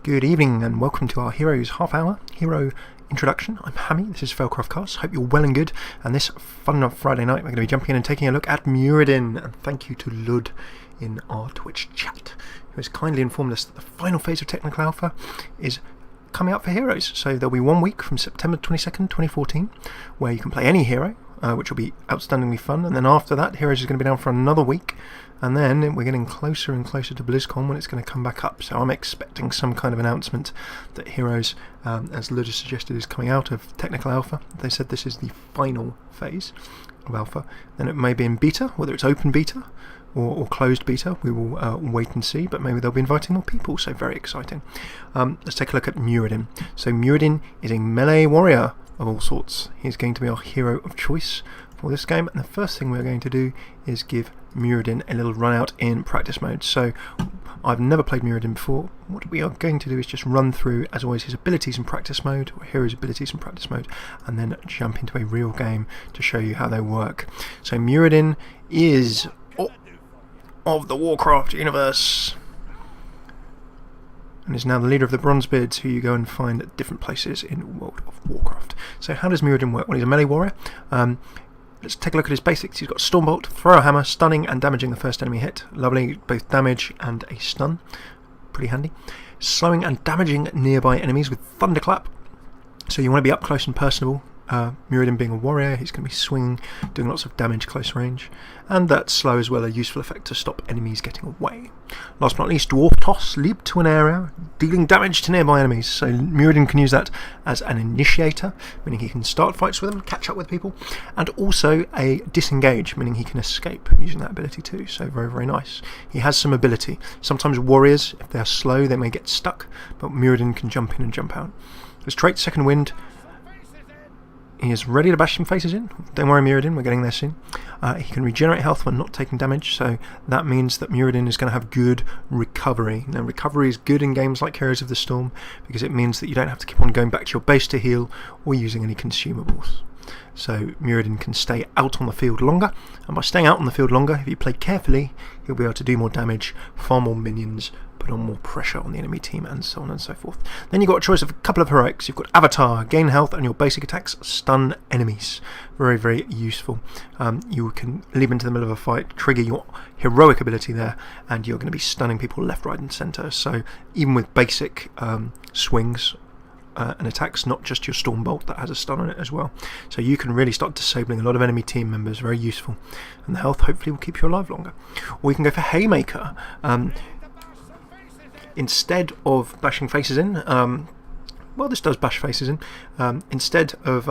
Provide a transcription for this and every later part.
Good evening and welcome to our Heroes Half Hour Hero Introduction. I'm Hammy, this is FailCraft Casts. Hope you're well and good, and this fun Friday night we're going to be jumping in and taking a look at Muradin. And thank you to Lud in our Twitch chat, who has kindly informed us that the final phase of Technical Alpha is coming out for Heroes. So there'll be 1 week from September 22nd, 2014, where you can play any hero, which will be outstandingly fun, and then after that Heroes is going to be down for another week. And then we're getting closer and closer to BlizzCon when it's going to come back up. So I'm expecting some kind of announcement that Heroes, as Lud has suggested, is coming out of Technical Alpha. They said this is the final phase of Alpha. Then it may be in beta, whether it's open beta or closed beta. We will wait and see, but maybe they'll be inviting more people, so very exciting. Let's take a look at Muradin. So Muradin is a melee warrior of all sorts. He's going to be our hero of choice for this game, and the first thing we're going to do is give Muradin a little run out in practice mode. So I've never played Muradin before. What we are going to do is just run through, as always, his abilities in practice mode, or hero's abilities in practice mode, and then jump into a real game to show you how they work. So Muradin is of the Warcraft universe, and is now the leader of the Bronzebeards, who you go and find at different places in World of Warcraft. So how does Muradin work? Well, he's a melee warrior. Let's take a look at his basics. He's got Stormbolt, Throw a Hammer, stunning and damaging the first enemy hit. Lovely, both damage and a stun. Pretty handy. Slowing and damaging nearby enemies with Thunderclap. So you want to be up close and personable. Muradin being a warrior, he's going to be swinging, doing lots of damage close range, and that slow as well, a useful effect to stop enemies getting away. Last but not least, Dwarf Toss, leap to an area, dealing damage to nearby enemies. So Muradin can use that as an initiator, meaning he can start fights with them, catch up with people, and also a disengage, meaning he can escape using that ability too. So very, very nice. He has some ability. Sometimes warriors, if they are slow, they may get stuck, but Muradin can jump in and jump out. His trait, Second Wind. He is ready to bash some faces in. Don't worry, Muradin, we're getting there soon. He can regenerate health when not taking damage, so that means that Muradin is going to have good recovery. Now, recovery is good in games like Heroes of the Storm because it means that you don't have to keep on going back to your base to heal or using any consumables. So Muradin can stay out on the field longer, and by staying out on the field longer, if you play carefully, he'll be able to do more damage, farm more minions, put on more pressure on the enemy team, and so on and so forth. Then you've got a choice of a couple of heroics. You've got Avatar, gain health and your basic attacks stun enemies. Very, very useful. You can leap into the middle of a fight, trigger your heroic ability there, and you're going to be stunning people left, right and centre. So even with basic swings and attacks, not just your Stormbolt that has a stun on it as well. So you can really start disabling a lot of enemy team members, very useful. And the health hopefully will keep you alive longer. Or you can go for Haymaker. Instead of bashing faces in, well, this does bash faces in, instead of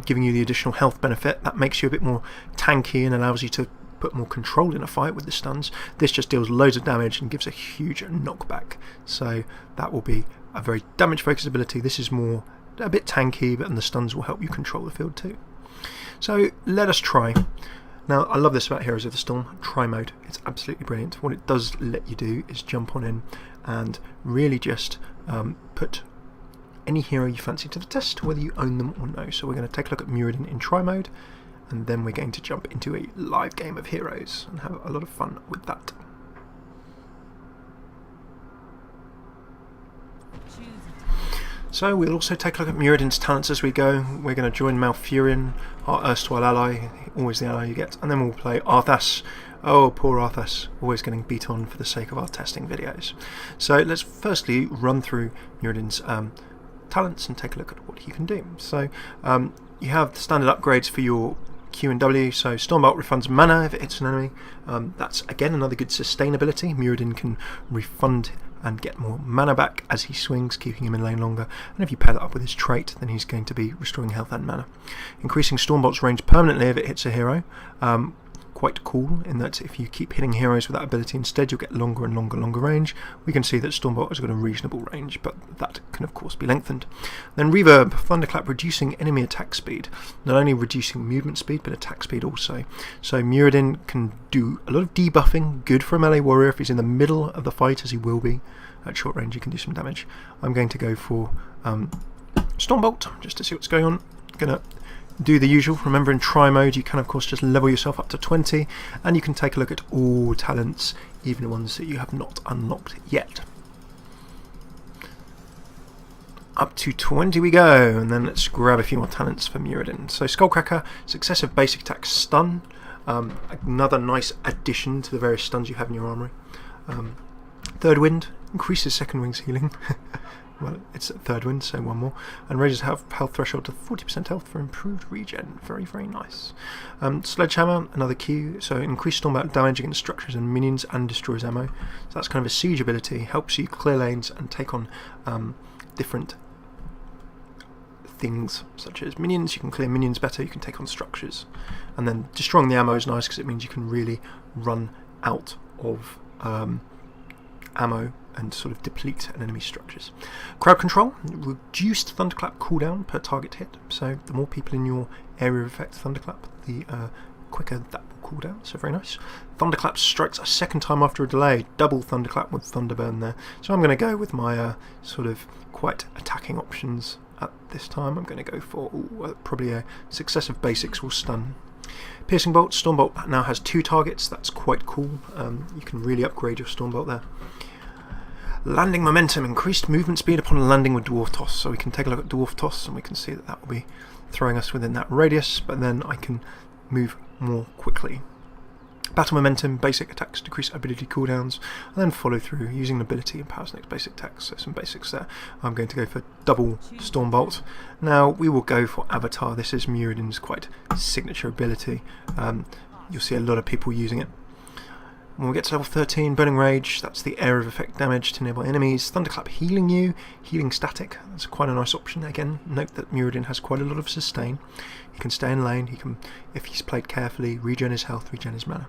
giving you the additional health benefit, that makes you a bit more tanky and allows you to put more control in a fight with the stuns. This just deals loads of damage and gives a huge knockback. So that will be a very damage focused ability. This is more a bit tanky, but and the stuns will help you control the field too. So let us try. Now, I love this about Heroes of the Storm, try mode. It's absolutely brilliant. What it does let you do is jump on in and really just put any hero you fancy to the test, whether you own them or no. So we're going to take a look at Muradin in try mode, and then we're going to jump into a live game of Heroes and have a lot of fun with that. So we'll also take a look at Muradin's talents as we go. We're going to join Malfurion, our erstwhile ally, always the ally you get, and then we'll play Arthas. Oh, poor Arthas, always getting beat on for the sake of our testing videos. So let's firstly run through Muradin's talents and take a look at what he can do. So you have the standard upgrades for your Q and W. So Stormbolt refunds mana if it hits an enemy. That's again another good sustainability. Muradin can refund and get more mana back as he swings, keeping him in lane longer. And if you pair that up with his trait, then he's going to be restoring health and mana. Increasing Stormbolt's range permanently if it hits a hero. Quite cool in that if you keep hitting heroes with that ability instead, you'll get longer and longer range. We can see that Stormbolt has got a reasonable range, but that can of course be lengthened. Then Reverb, Thunderclap, reducing enemy attack speed. Not only reducing movement speed, but attack speed also. So Muradin can do a lot of debuffing, good for a melee warrior if he's in the middle of the fight, as he will be. At short range, he can do some damage. I'm going to go for Stormbolt, just to see what's going on. Gonna do the usual. Remember, in try mode you can of course just level yourself up to 20, and you can take a look at all talents, even the ones that you have not unlocked yet. Up to 20 we go, and then let's grab a few more talents for Muradin. So Skullcracker, successive basic attack stun, another nice addition to the various stuns you have in your armoury. Third Wind, increases second wing's healing. Well, it's third wind, so one more. And raises health threshold to 40% health for improved regen. Very, very nice. Sledgehammer, another Q. So increased stormbolt damage against structures and minions and destroys ammo. So that's kind of a siege ability. Helps you clear lanes and take on different things, such as minions. You can clear minions better, you can take on structures. And then destroying the ammo is nice because it means you can really run out of ammo and sort of deplete an enemy's structures. Crowd control, reduced thunderclap cooldown per target hit, so the more people in your area of effect thunderclap, the quicker that will cool down, so very nice. Thunderclap strikes a second time after a delay, double thunderclap with thunderburn there. So I'm going to go with my sort of quite attacking options at this time. I'm going to go for probably a successive basics will stun. Piercing Bolt, Stormbolt now has 2 targets, that's quite cool. You can really upgrade your Stormbolt there. Landing momentum, increased movement speed upon landing with Dwarf Toss. So we can take a look at Dwarf Toss and we can see that that will be throwing us within that radius, but then I can move more quickly. Battle momentum, basic attacks decrease ability cooldowns, and then follow through using ability and Power's next basic attacks. So some basics there. I'm going to go for double Stormbolt. Now we will go for Avatar. This is Muradin's quite signature ability. You'll see a lot of people using it. When we get to level 13, Burning Rage, that's the area of effect damage to nearby enemies. Thunderclap healing you, healing static, that's quite a nice option. Again, note that Muradin has quite a lot of sustain. He can stay in lane, he can, if he's played carefully, regen his health, regen his mana.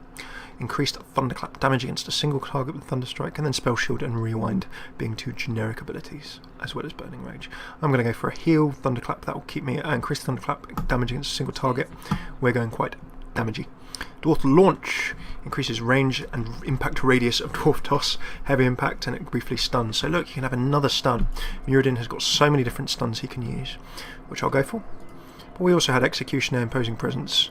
Increased Thunderclap damage against a single target with Thunderstrike, and then Spell Shield and Rewind being 2 generic abilities, as well as Burning Rage. I'm going to go for a heal Thunderclap, that will keep me increased Thunderclap damage against a single target. We're going quite damagey. Dwarf Launch increases range and impact radius of Dwarf Toss, heavy impact, and it briefly stuns. So look, you can have another stun. Muradin has got so many different stuns he can use, which I'll go for. But we also had Executioner, Imposing Presence,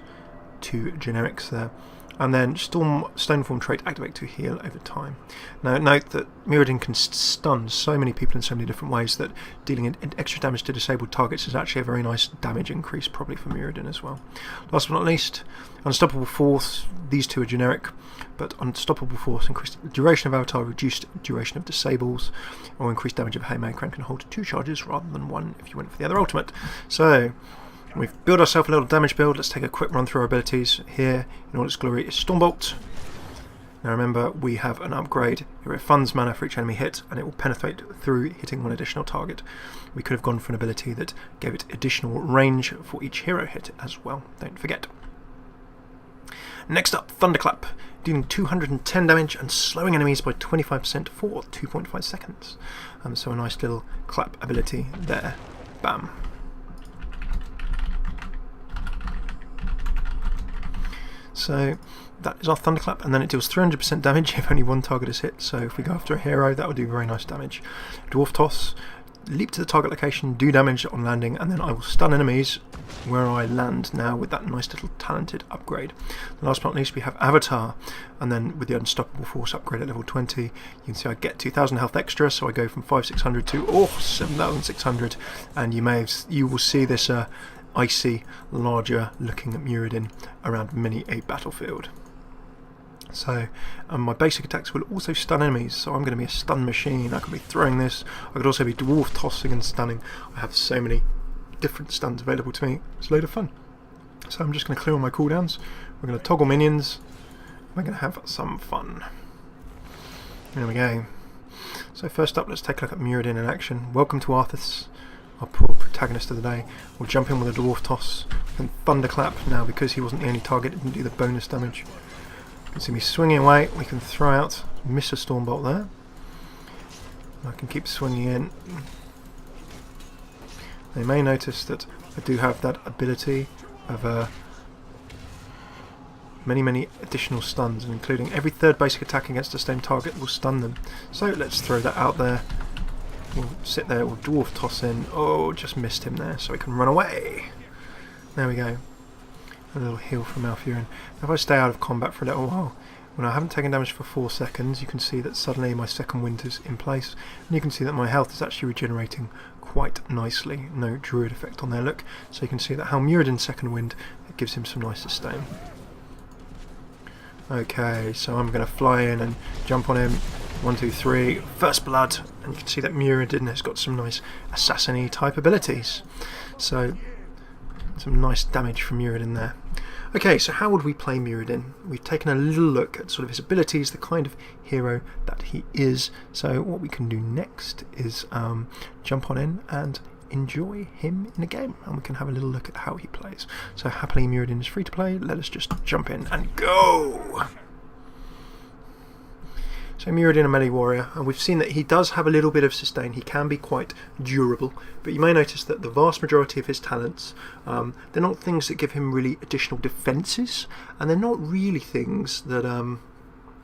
2 generics there. And then Stoneform trait activate to heal over time. Now note that Muradin can stun so many people in so many different ways that dealing extra damage to disabled targets is actually a very nice damage increase, probably for Muradin as well. Last but not least, Unstoppable Force. These 2 are generic, but Unstoppable Force increased duration of Avatar, reduced duration of disables, or increased damage of Haymaker, and can hold 2 charges rather than 1 if you went for the other ultimate. So we've built ourselves a little damage build. Let's take a quick run through our abilities. Here, in all its glory, is Stormbolt. Now remember, we have an upgrade. It refunds mana for each enemy hit, and it will penetrate through hitting 1 additional target. We could have gone for an ability that gave it additional range for each hero hit as well. Don't forget. Next up, Thunderclap, dealing 210 damage and slowing enemies by 25% for 2.5 seconds. So a nice little clap ability there. Bam. So that is our Thunderclap, and then it deals 300% damage if only 1 target is hit. So if we go after a hero, that will do very nice damage. Dwarf Toss, leap to the target location, do damage on landing, and then I will stun enemies where I land now with that nice little talented upgrade. And last but not least, we have Avatar, and then with the Unstoppable Force upgrade at level 20, you can see I get 2,000 health extra, so I go from 5,600 to 7,600, and you will see this icy, larger looking Muradin around many a battlefield. So my basic attacks will also stun enemies, so I'm going to be a stun machine. I could be throwing this, I could also be dwarf tossing and stunning. I have so many different stuns available to me, it's a load of fun. So I'm just going to clear all my cooldowns, we're going to toggle minions, we're going to have some fun. There we go. So first up, let's take a look at Muradin in action. Welcome to Arthas, our poor protagonist of the day. We'll jump in with a dwarf toss and thunderclap. Now because he wasn't the only target, it didn't do the bonus damage. You can see me swinging away, we can throw out, miss a Stormbolt there. I can keep swinging in. They may notice that I do have that ability of many additional stuns, and including every 3rd basic attack against a stone target will stun them. So let's throw that out there. We'll sit there, we'll dwarf toss in. Oh, just missed him there, so he can run away. There we go. A little heal from Malfurion. If I stay out of combat for a little while, When I haven't taken damage for 4 seconds, you can see that suddenly my second wind is in place, and you can see that my health is actually regenerating quite nicely. No druid effect on there, look. So you can see that how Muradin's second wind, it gives him some nice sustain. Okay, so I'm going to fly in and jump on him. 1, 2, 3, first blood, and you can see that Muradin has got some nice assassin-y type abilities. So some nice damage from Muradin there. Okay, so how would we play Muradin? We've taken a little look at sort of his abilities, the kind of hero that he is. So what we can do next is jump on in and enjoy him in a game, and we can have a little look at how he plays. So happily Muradin is free to play. Let us just jump in and go! So Muradin, a melee warrior, and we've seen that he does have a little bit of sustain. He can be quite durable, but you may notice that the vast majority of his talents, they're not things that give him really additional defences, and they're not really things that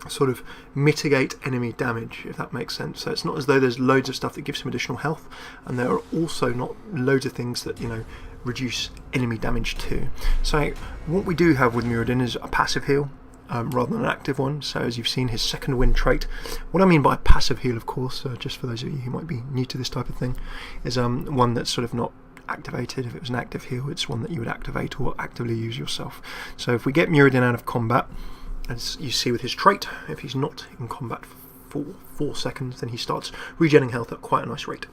sort of mitigate enemy damage, if that makes sense. So it's not as though there's loads of stuff that gives him additional health, and there are also not loads of things that, you know, reduce enemy damage too. So what we do have with Muradin is a passive heal, rather than an active one. So as you've seen, his second wind trait, what I mean by passive heal, of course, just for those of you who might be new to this type of thing, is one that's sort of not activated. If it was an active heal, it's one that you would activate or actively use yourself. So if we get Muradin out of combat, as you see with his trait, if he's not in combat for 4 seconds, then he starts regenerating health at quite a nice rate.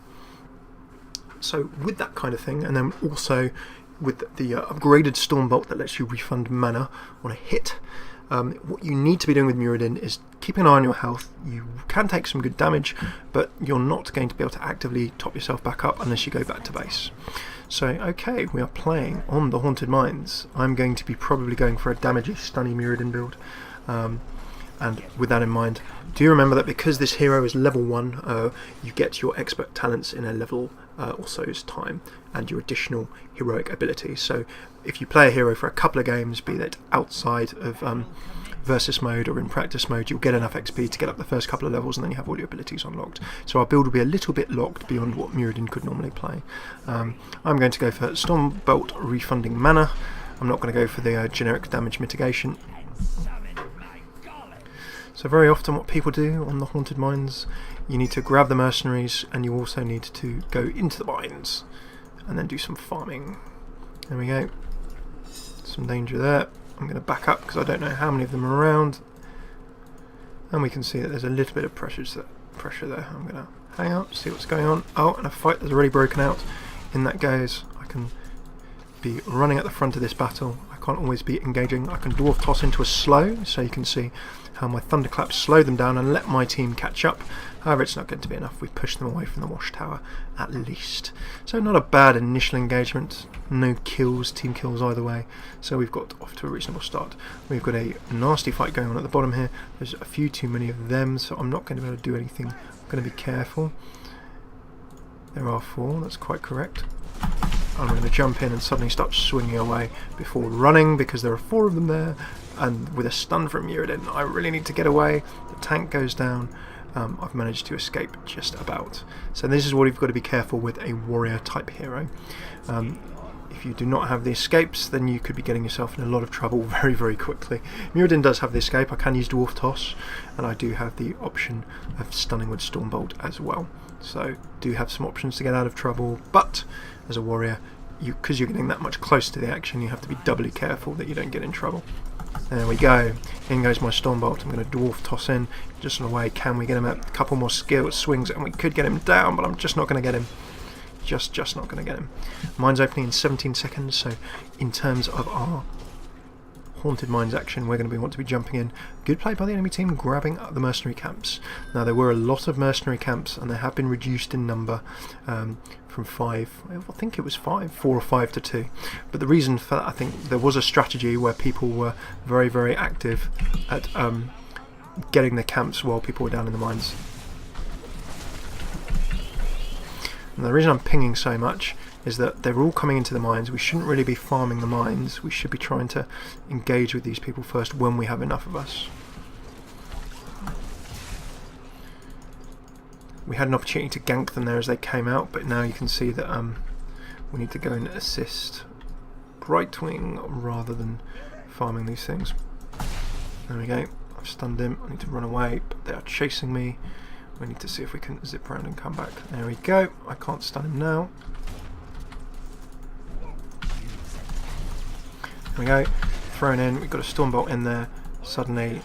So with that kind of thing, and then also with the upgraded Storm Bolt that lets you refund mana on a hit, what you need to be doing with Muradin is keeping an eye on your health. You can take some good damage, but you're not going to be able to actively top yourself back up unless you go back to base. So, okay, we are playing on the Haunted Mines. I'm going to be probably going for a damagey, stunny Muradin build. And with that in mind, do remember that because this hero is level 1, you get your expert talents in a level or so's time, and your additional heroic abilities. So if you play a hero for a couple of games, be that outside of versus mode or in practice mode, you'll get enough XP to get up the first couple of levels, and then you have all your abilities unlocked. So our build will be a little bit locked beyond what Muradin could normally play. I'm going to go for Storm Bolt refunding mana. I'm not going to go for the generic damage mitigation. So very often what people do on the Haunted Mines, you need to grab the mercenaries, and you also need to go into the mines and then do some farming. There we go. Some danger there. I'm going to back up because I don't know how many of them are around. And we can see that there's a little bit of pressure there. I'm going to hang out, see what's going on. Oh, and a fight has already broken out. In that goes. I can be running at the front of this battle. I can't always be engaging. I can dwarf toss into a slow, so you can see how my thunderclaps slow them down and let my team catch up. However, it's not going to be enough. We push them away from the watchtower at least. So not a bad initial engagement. No kills, team kills either way. So we've got off to a reasonable start. We've got a nasty fight going on at the bottom here. There's a few too many of them, so I'm not going to be able to do anything. I'm going to be careful. There are 4, that's quite correct. I'm going to jump in and suddenly start swinging away before running, because there are 4 of them there, and with a stun from Muradin, I really need to get away. The tank goes down. I've managed to escape just about. So this is what you've got to be careful with a warrior type hero. If you do not have the escapes, then you could be getting yourself in a lot of trouble very, very quickly. Muradin does have the escape. I can use Dwarf Toss, and I do have the option of stunning with Storm Bolt as well. So do have some options to get out of trouble, but as a warrior, because you're getting that much closer to the action, you have to be doubly careful that you don't get in trouble. There we go. In goes my Storm Bolt. I'm going to Dwarf Toss in just on the way. Can we get him a couple more skill swings, and we could get him down, but I'm just not going to get him. Just not going to get him. Mine's opening in 17 seconds, so in terms of our Haunted Mines action, we're going to want to be jumping in. Good play by the enemy team, grabbing up the mercenary camps. Now, there were a lot of mercenary camps, and they have been reduced in number from 5, I think it was 4 or 5 to 2. But the reason for that, I think there was a strategy where people were very, very active at getting the camps while people were down in the mines. And the reason I'm pinging so much is that they're all coming into the mines. We shouldn't really be farming the mines. We should be trying to engage with these people first when we have enough of us. We had an opportunity to gank them there as they came out, but now you can see that we need to go and assist Brightwing rather than farming these things. There we go. I've stunned him. I need to run away, but they are chasing me. We need to see if we can zip around and come back. There we go. I can't stun him now. There we go. Thrown in. We've got a Stormbolt in there. Suddenly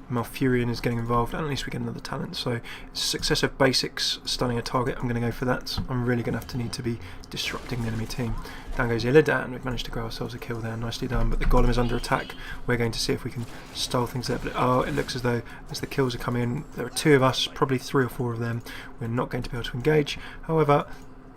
Malfurion is getting involved, and at least we get another talent. So successive basics stunning a target. I'm going to go for that. I'm really going to need to be disrupting the enemy team. Down goes Illidan. We've managed to grab ourselves a kill there. Nicely done. But the Golem is under attack. We're going to see if we can style things there. But it looks as though as the kills are coming in, there are 2 of us, probably 3 or 4 of them. We're not going to be able to engage. However,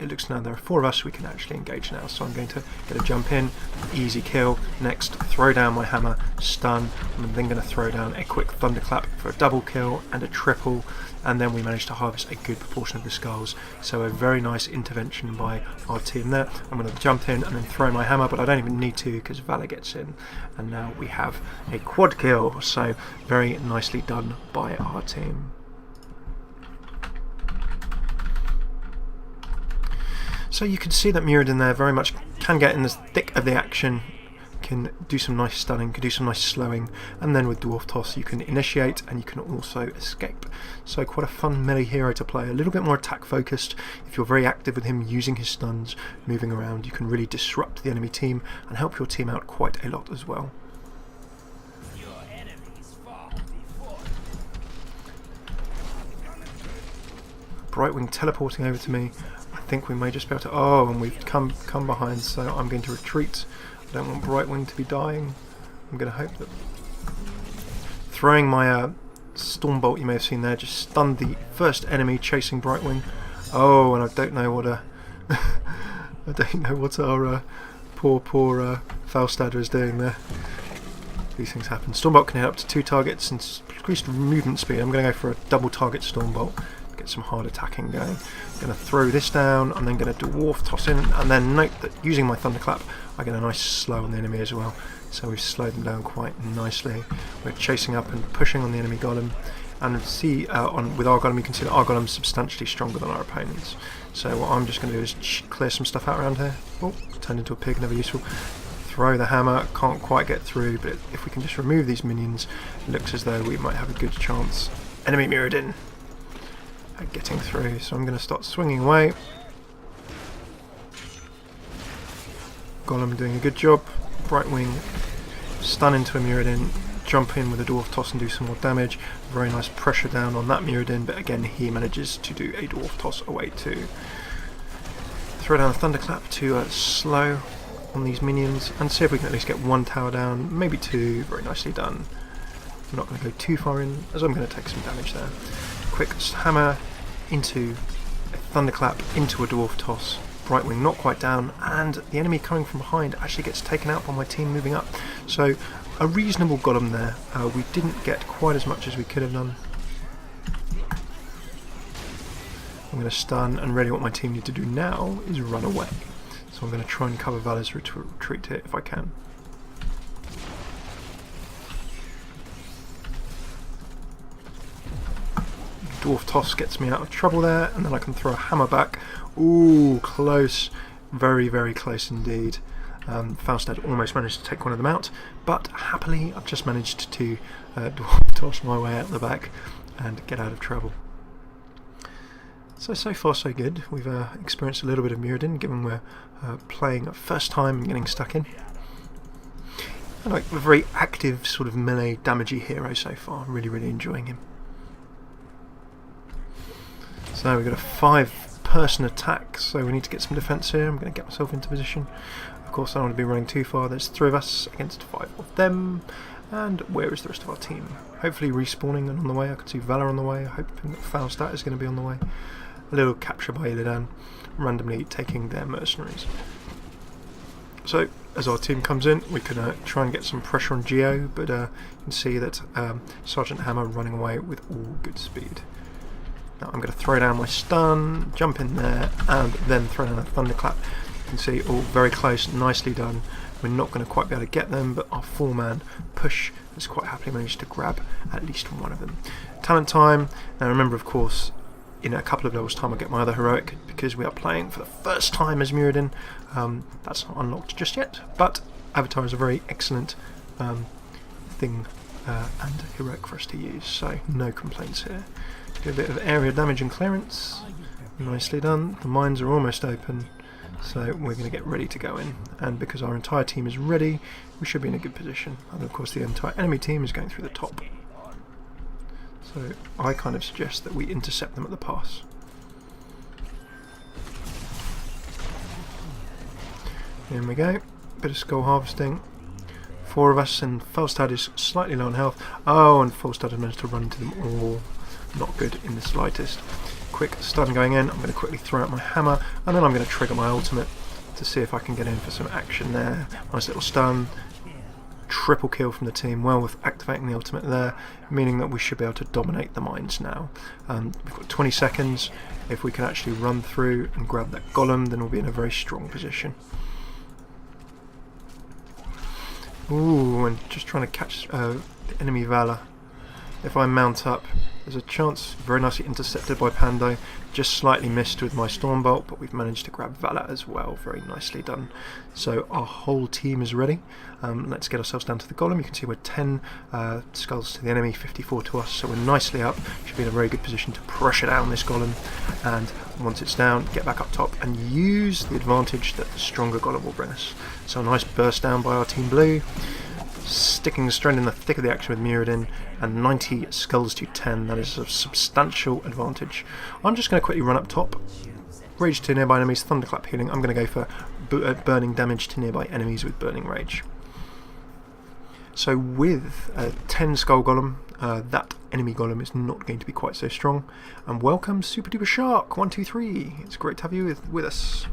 it looks now there are 4 of us, we can actually engage now. So I'm going to get a jump in, easy kill. Next, throw down my hammer, stun. I'm then going to throw down a quick thunderclap for a double kill and a triple. And then we managed to harvest a good proportion of the skulls. So a very nice intervention by our team there. I'm going to jump in and then throw my hammer, but I don't even need to because Valor gets in. And now we have a quad kill. So very nicely done by our team. So you can see that Muradin there very much can get in the thick of the action, can do some nice stunning, can do some nice slowing, and then with Dwarf Toss you can initiate and you can also escape. So quite a fun melee hero to play, a little bit more attack focused. If you're very active with him using his stuns, moving around, you can really disrupt the enemy team and help your team out quite a lot as well. Brightwing teleporting over to me. I think we may just be able to... Oh, and we've come behind, so I'm going to retreat. I don't want Brightwing to be dying. I'm going to hope that... Throwing my Stormbolt, you may have seen there, just stunned the first enemy chasing Brightwing. Oh, and I don't know what I don't know what our poor Falstadder is doing there. These things happen. Stormbolt can hit up to 2 targets and increased movement speed. I'm going to go for a double target Stormbolt. Get some hard attacking going. I'm going to throw this down. I'm then going to Dwarf Toss in, and then note that using my Thunderclap I get a nice slow on the enemy as well. So we've slowed them down quite nicely. We're chasing up and pushing on the enemy Golem, and see with our Golem you can see that our Golem is substantially stronger than our opponents. So what I'm just going to do is clear some stuff out around here. Oh, turned into a pig, never useful. Throw the hammer, can't quite get through, but if we can just remove these minions, it looks as though we might have a good chance. Enemy Muradin getting through, so I'm going to start swinging away. Golem doing a good job. Brightwing stun into a Muradin, jump in with a Dwarf Toss and do some more damage. Very nice pressure down on that Muradin, but again he manages to do a Dwarf Toss away too. Throw down a Thunderclap to slow on these minions and see if we can at least get 1 tower down, maybe 2. Very nicely done. I'm not going to go too far in, as I'm going to take some damage there. Quick hammer into a Thunderclap into a Dwarf Toss. Brightwing not quite down, and the enemy coming from behind actually gets taken out by my team moving up. So a reasonable Golem there. We didn't get quite as much as we could have done. I'm going to stun, and really what my team need to do now is run away. So I'm going to try and cover Valor's retreat here if I can. Dwarf Toss gets me out of trouble there, and then I can throw a hammer back. Ooh, close. Very, very close indeed. Falstad almost managed to take one of them out, but happily I've just managed to Dwarf Toss my way out the back and get out of trouble. So far so good. We've experienced a little bit of Muradin, given we're playing first time and getting stuck in. I like a very active sort of melee damagey hero so far. Really, really enjoying him. So we've got a 5-person attack, so we need to get some defence here. I'm going to get myself into position. Of course I don't want to be running too far. There's 3 of us against 5 of them. And where is the rest of our team? Hopefully respawning and on the way. I can see Valor on the way. Hoping that Falstad is going to be on the way. A little capture by Illidan, randomly taking their mercenaries. So as our team comes in, we can try and get some pressure on Geo, but you can see that Sergeant Hammer running away with all good speed. Now I'm going to throw down my stun, jump in there, and then throw down a Thunderclap. You can see all very close, nicely done. We're not going to quite be able to get them, but our 4-man push has quite happily managed to grab at least one of them. Talent time. Now remember, of course, in a couple of levels time I'll get my other heroic, because we are playing for the first time as Muradin. That's not unlocked just yet, but Avatar is a very excellent thing and heroic for us to use, so no complaints here. Do a bit of area damage and clearance. Nicely done. The mines are almost open, so we're going to get ready to go in, and because our entire team is ready, we should be in a good position. And of course the entire enemy team is going through the top, so I kind of suggest that we intercept them at the pass. In we go. Bit of skull harvesting. 4 of us, and Falstad is slightly low on health. Oh, and Falstad has managed to run into them all. Not good in the slightest. Quick stun going in. I'm going to quickly throw out my hammer, and then I'm going to trigger my ultimate to see if I can get in for some action there. Nice little stun. Triple kill from the team, well worth activating the ultimate there, meaning that we should be able to dominate the mines now. We've got 20 seconds. If we can actually run through and grab that golem, then we'll be in a very strong position. Ooh, and just trying to catch the enemy Valor. If I mount up, there's a chance. Very nicely intercepted by Pando. Just slightly missed with my Stormbolt, but we've managed to grab Valor as well. Very nicely done. So our whole team is ready. Let's get ourselves down to the golem. You can see we're 10 skulls to the enemy, 54 to us, so we're nicely up. Should be in a very good position to pressure down this golem, and once it's down, get back up top and use the advantage that the stronger golem will bring us. So a nice burst down by our team blue, sticking straight in the thick of the action with Muradin, and 90 skulls to 10. That is a substantial advantage. I'm just going to quickly run up top, rage to nearby enemies, thunderclap healing. I'm going to go for burning damage to nearby enemies with burning rage. So with a 10 skull golem, that enemy golem is not going to be quite so strong. And welcome Super Duper Shark 123. It's great to have you with us.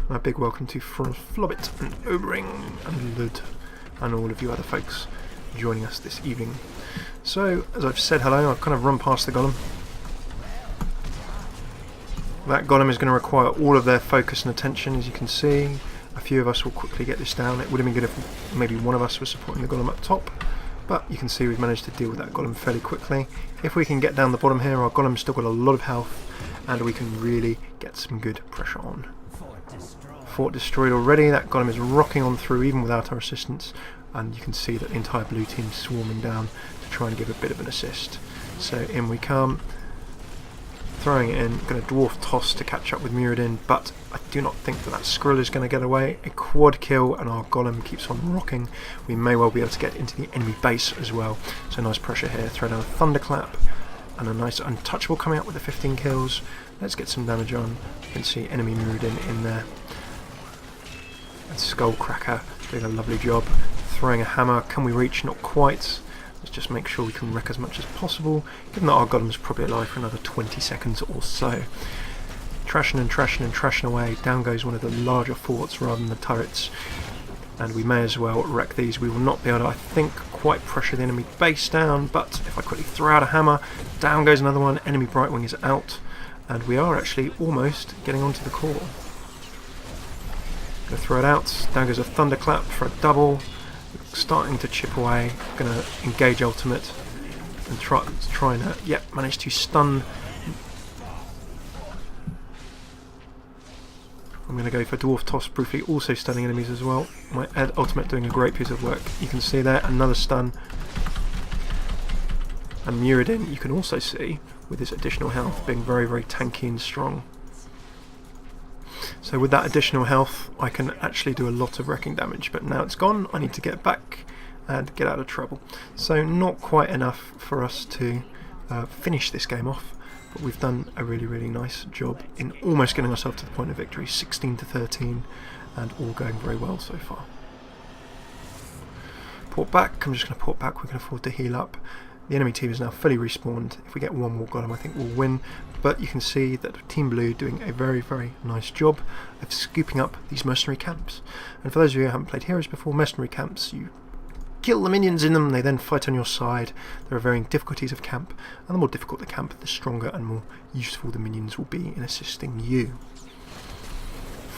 A big welcome to Flobbit and Obering and Lud and all of you other folks joining us this evening. So, as I've said hello, I've kind of run past the golem. That golem is going to require all of their focus and attention, as you can see. A few of us will quickly get this down. It would have been good if maybe one of us was supporting the golem up top, but you can see we've managed to deal with that golem fairly quickly. If we can get down the bottom here, our golem's still got a lot of health, and we can really get some good pressure on. Fort destroyed already. That golem is rocking on through even without our assistance, and you can see that the entire blue team is swarming down to try and give a bit of an assist. So in we come, throwing it in, going to dwarf toss to catch up with Muradin, but I do not think that Skrill is going to get away. A quad kill and our golem keeps on rocking. We may well be able to get into the enemy base as well. So nice pressure here, throw down a thunderclap and a nice untouchable coming out with the 15 kills. Let's get some damage on. You can see enemy Muradin in there. And Skullcracker doing a lovely job. Throwing a hammer. Can we reach? Not quite. Let's just make sure we can wreck as much as possible, given that our golem's probably alive for another 20 seconds or so. Trashing and trashing and trashing away. Down goes one of the larger forts rather than the turrets. And we may as well wreck these. We will not be able to, I think, quite pressure the enemy base down, but if I quickly throw out a hammer, down goes another one. Enemy Brightwing is out, and we are actually almost getting onto the core. Going to throw it out. Down goes a thunderclap for a double. Starting to chip away. Going to engage ultimate and try and manage to stun. I'm going to go for dwarf toss briefly, also stunning enemies as well. My ultimate doing a great piece of work. You can see there another stun. And Muradin, you can also see with his additional health being very, very tanky and strong. So with that additional health, I can actually do a lot of wrecking damage, but now it's gone, I need to get back and get out of trouble. So not quite enough for us to finish this game off, but we've done a really, really nice job in almost getting ourselves to the point of victory, 16-13, and all going very well so far. Port back, I'm just going to port back, we can afford to heal up. The enemy team is now fully respawned. If we get one more golem, I think we'll win. But you can see that Team Blue doing a very, very nice job of scooping up these mercenary camps. And for those of you who haven't played Heroes before, mercenary camps, you kill the minions in them, they then fight on your side. There are varying difficulties of camp, and the more difficult the camp, the stronger and more useful the minions will be in assisting you.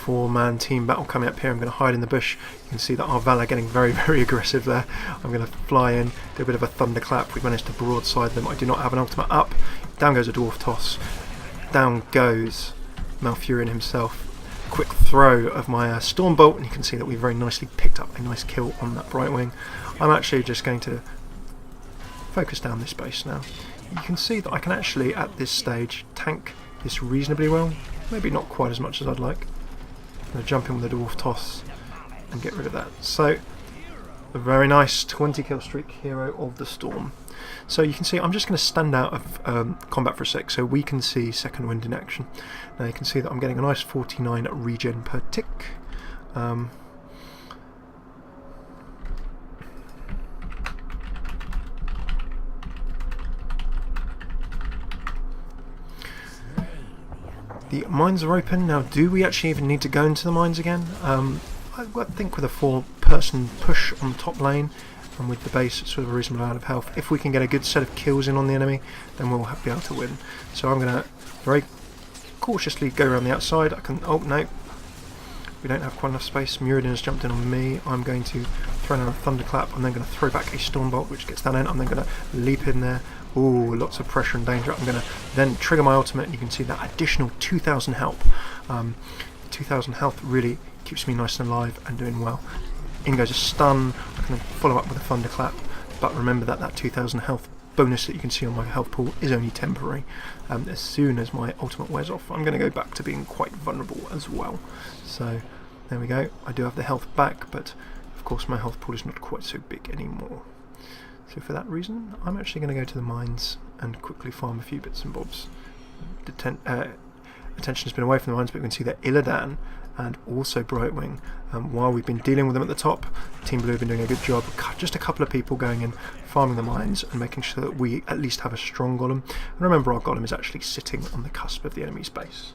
4-man team battle coming up here. I'm going to hide in the bush. You can see that our Valor getting very, very aggressive there. I'm going to fly in, do a bit of a thunderclap. We've managed to broadside them. I do not have an ultimate up. Down goes a dwarf toss. Down goes Malfurion himself. quick throw of my Storm Bolt, and you can see that we very nicely picked up a nice kill on that Brightwing. I'm actually just going to focus down this base now. You can see that I can actually, at this stage, tank this reasonably well. Maybe not quite as much as I'd like. I'm going to jump in with a Dwarf Toss and get rid of that. So, a very nice 20 kill streak, Hero of the Storm. So you can see I'm just going to stand out of combat for a sec so we can see Second Wind in action. Now you can see that I'm getting a nice 49 regen per tick. The mines are open. Now, do we actually even need to go into the mines again? I think with a 4-person push on the top lane and with the base at sort of a reasonable amount of health, if we can get a good set of kills in on the enemy, then we'll be able to win. So I'm going to very cautiously go around the outside. I can... oh no, we don't have quite enough space. Muradin has jumped in on me. I'm going to throw down a Thunderclap. I'm then going to throw back a Stormbolt, which gets that in. I'm then going to leap in there. Ooh, lots of pressure and danger. I'm going to then trigger my ultimate, and you can see that additional 2,000 health. 2,000 health really keeps me nice and alive and doing well. In goes a stun. I can then follow up with a Thunderclap, but remember that that 2,000 health bonus that you can see on my health pool is only temporary. As soon as my ultimate wears off, I'm going to go back to being quite vulnerable as well. So there we go. I do have the health back, but of course my health pool is not quite so big anymore. So for that reason, I'm actually going to go to the mines and quickly farm a few bits and bobs. Attention has been away from the mines, but we can see that Illidan and also Brightwing, while we've been dealing with them at the top, Team Blue have been doing a good job. Just a couple of people going in, farming the mines and making sure that we at least have a strong golem. And remember, our golem is actually sitting on the cusp of the enemy's base.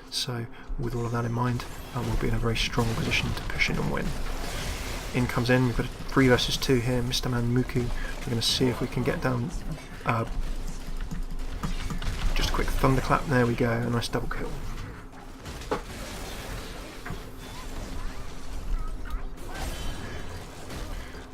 So with all of that in mind, we'll be in a very strong position to push in and win. In comes in, we've got a 3 versus 2 here, Mr. Man Muku. We're going to see if we can get down. Just a quick Thunderclap, there we go, a nice double kill.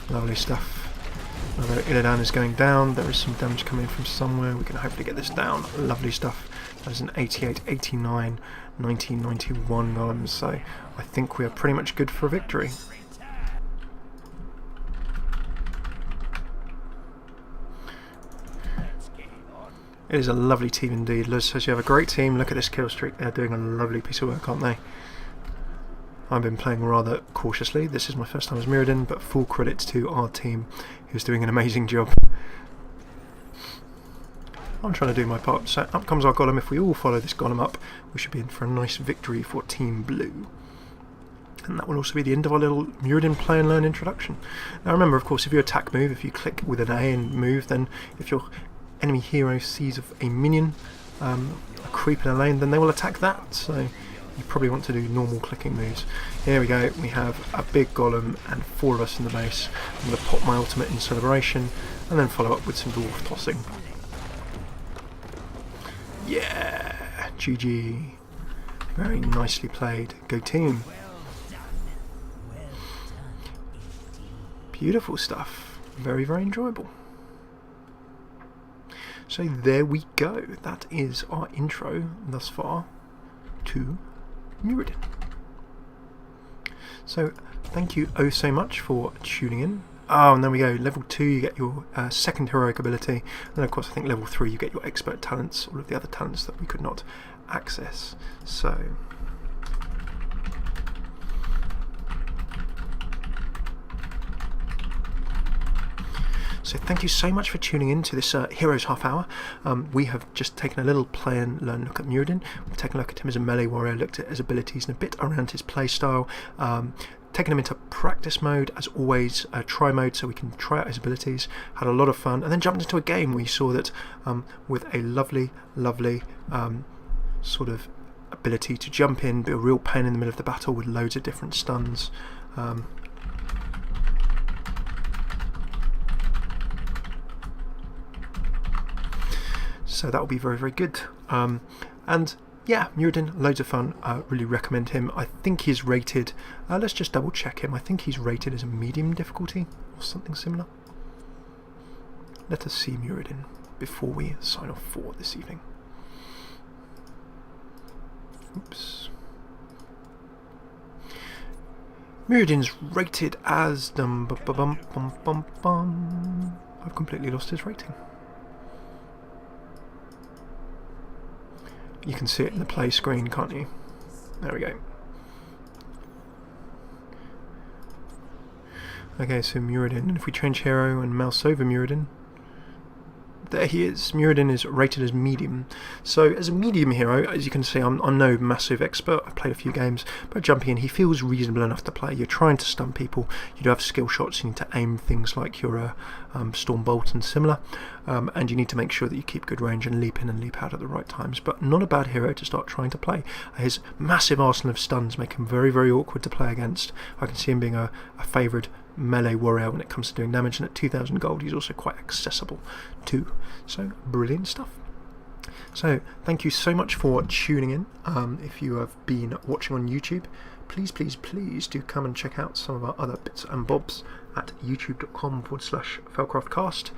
Lovely stuff. Another Illidan is going down. There is some damage coming in from somewhere. We can hopefully get this down. Lovely stuff. That is an 88, 89, 90, 91 golem. So I think we are pretty much good for a victory. It is a lovely team indeed. Liz says you have a great team. Look at this kill streak. They're doing a lovely piece of work, aren't they? I've been playing rather cautiously. This is my first time as Muradin, but full credit to our team, who's doing an amazing job. I'm trying to do my part. So up comes our golem. If we all follow this golem up, we should be in for a nice victory for Team Blue. And that will also be the end of our little Muradin play and learn introduction. Now remember, of course, if you attack move, if you click with an A and move, then if your enemy hero sees a minion, a creep in a lane, then they will attack that. So you probably want to do normal clicking moves. Here we go, we have a big golem and 4 of us in the base. I'm going to pop my ultimate in celebration and then follow up with some dwarf tossing. Yeah! GG. Very nicely played. Go team. Beautiful stuff. Very, very enjoyable. So there we go. That is our intro thus far to Muradin. So thank you oh so much for tuning in. Oh, and there we go. Level 2 you get your second heroic ability, and then of course I think level 3 you get your expert talents, all of the other talents that we could not access. So thank you so much for tuning in to this Heroes Half Hour. We have just taken a little play and learn look at Muradin. We've taken a look at him as a melee warrior, looked at his abilities and a bit around his playstyle, taken him into practice mode, as always, try mode, so we can try out his abilities, had a lot of fun, and then jumped into a game where you saw that with a lovely sort of ability to jump in, be a real pain in the middle of the battle with loads of different stuns. So that will be very, very good. And yeah, Muradin, loads of fun. Really recommend him. I think he's rated, let's just double check him. I think he's rated as a medium difficulty or something similar. Let us see Muradin before we sign off for this evening. Oops. Muradin's rated as I've completely lost his rating. You can see it in the play screen, can't you? There we go. Okay, so Muradin, and if we change hero and mouse over Muradin, there he is. Muradin is rated as medium. So as a medium hero, as you can see, I'm no massive expert. I've played a few games, but jumping in, he feels reasonable enough to play. You're trying to stun people. You do have skill shots. You need to aim things like your Storm Bolt and similar, and you need to make sure that you keep good range and leap in and leap out at the right times. But not a bad hero to start trying to play. His massive arsenal of stuns make him very, very awkward to play against. I can see him being a favoured melee warrior when it comes to doing damage, and at 2,000 gold he's also quite accessible too. So brilliant stuff. So thank you so much for tuning in. If you have been watching on YouTube, please do come and check out some of our other bits and bobs at youtube.com/FailCraft Casts.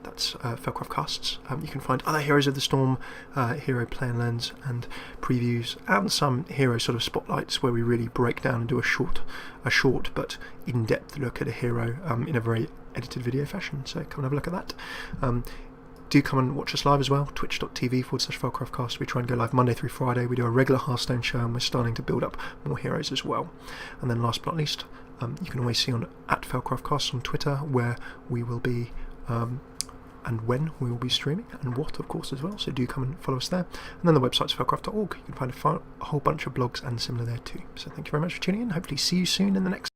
That's FailCraft Casts. You can find other Heroes of the Storm hero play and learns and previews, and some hero sort of spotlights where we really break down and do a short but in-depth look at a hero in a very edited video fashion. So come and have a look at that. Do come and watch us live as well, twitch.tv/FailCraftCast. We try and go live Monday through Friday. We do a regular Hearthstone show, and we're starting to build up more heroes as well. And then last but not least, you can always see on @FailCraftCast on Twitter where we will be and when we will be streaming, and what, of course, as well. So do come and follow us there. And then the website's failcraft.org. You can find a whole bunch of blogs and similar there too. So thank you very much for tuning in. Hopefully see you soon in the next